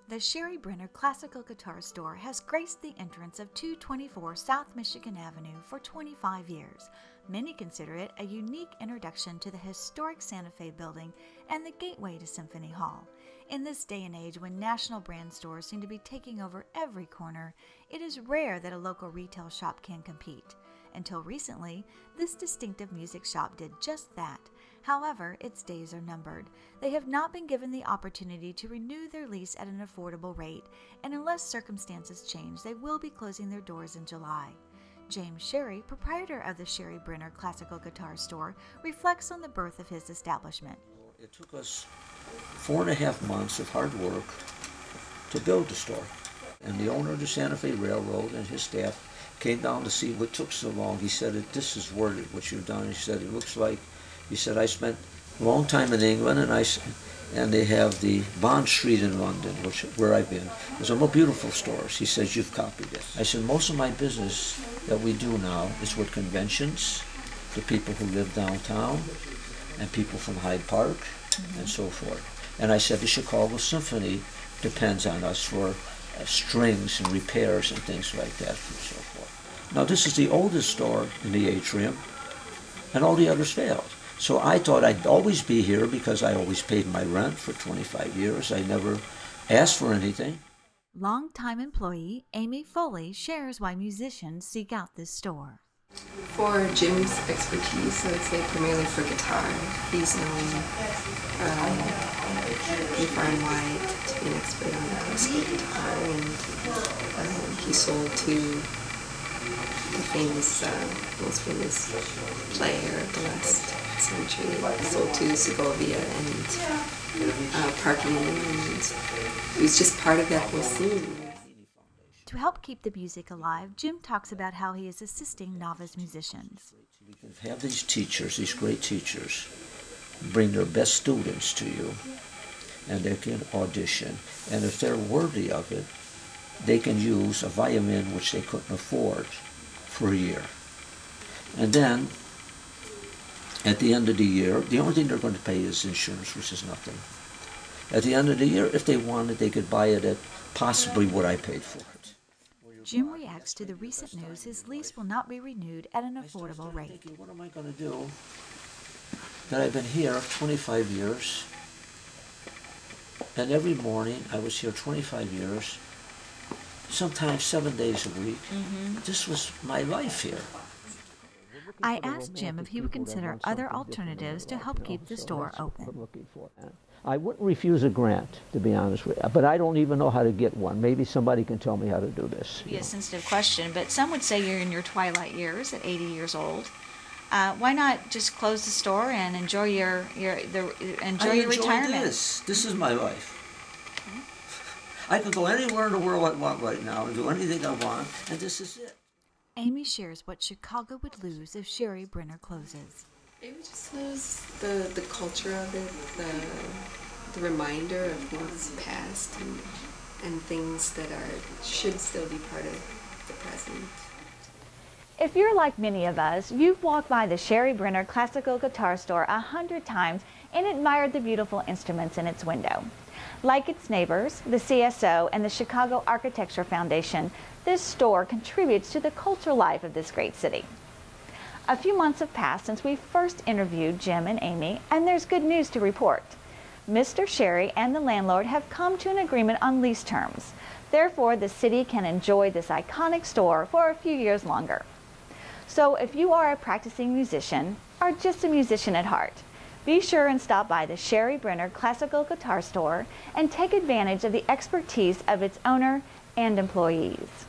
The Sherry Brener Classical Guitar Store has graced the entrance of 224 South Michigan Avenue for 25 years. Many consider it a unique introduction to the historic Santa Fe building and the gateway to Symphony Hall. In this day and age when national brand stores seem to be taking over every corner, it is rare that a local retail shop can compete. Until recently, this distinctive music shop did just that. However, its days are numbered. They have not been given the opportunity to renew their lease at an affordable rate, and unless circumstances change, they will be closing their doors in July. James Sherry, proprietor of the Sherry Brener Classical Guitar Store, reflects on the birth of his establishment. It took us 4.5 months of hard work to build the store. And the owner of the Santa Fe Railroad and his staff came down to see what took so long. He said, "This is worth it, what you've done." He said, "It looks like," he said, "I spent a long time in England, and they have the Bond Street in London, where I've been. There's some beautiful stores." He says, "You've copied it." I said, "Most of my business that we do now is with conventions, the people who live downtown, and people from Hyde Park, and so forth." And I said, "The Chicago Symphony depends on us for strings and repairs and things like that, and so forth." Now, this is the oldest store in the atrium, and all the others failed. So I thought I'd always be here because I always paid my rent for 25 years. I never asked for anything. Longtime employee Amy Foley shares why musicians seek out this store. For Jim's expertise, I would say primarily for guitar. He's known far and wide to be an expert on classical guitar, and he sold to the famous, most famous player of the last century. He sold to Segovia and Parkman, and he was just part of that whole scene. To help keep the music alive, Jim talks about how he is assisting novice musicians. We can have these teachers, these great teachers, bring their best students to you, and they can audition. And if they're worthy of it, they can use a violin which they couldn't afford for a year. And then, at the end of the year, the only thing they're going to pay is insurance, which is nothing. At the end of the year, if they wanted, they could buy it at possibly what I paid for it. Jim reacts to the recent news his lease will not be renewed at an affordable rate. Thinking, what am I going to do? That I've been here 25 years, and every morning I was here 25 years, sometimes 7 days a week. This was my life here. I asked Jim if he would consider other alternatives to help keep the store open. I wouldn't refuse a grant, to be honest with you, but I don't even know how to get one. Maybe somebody can tell me how to do this. Be a sensitive question, but some would say you're in your twilight years at 80 years old. Why not just close the store and enjoy your retirement? This is my life. I can go anywhere in the world I want right now and do anything I want, and this is it. Amy shares what Chicago would lose if Sherry Brener closes. It would just lose the culture of it, the reminder of things past and things that should still be part of the present. If you're like many of us, you've walked by the Sherry Brener Classical Guitar Store 100 times and admired the beautiful instruments in its window. Like its neighbors, the CSO and the Chicago Architecture Foundation, this store contributes to the cultural life of this great city. A few months have passed since we first interviewed Jim and Amy, and there's good news to report. Mr. Sherry and the landlord have come to an agreement on lease terms. Therefore, the city can enjoy this iconic store for a few years longer. So if you are a practicing musician, or just a musician at heart, be sure and stop by the Sherry Brener Classical Guitar Store and take advantage of the expertise of its owner and employees.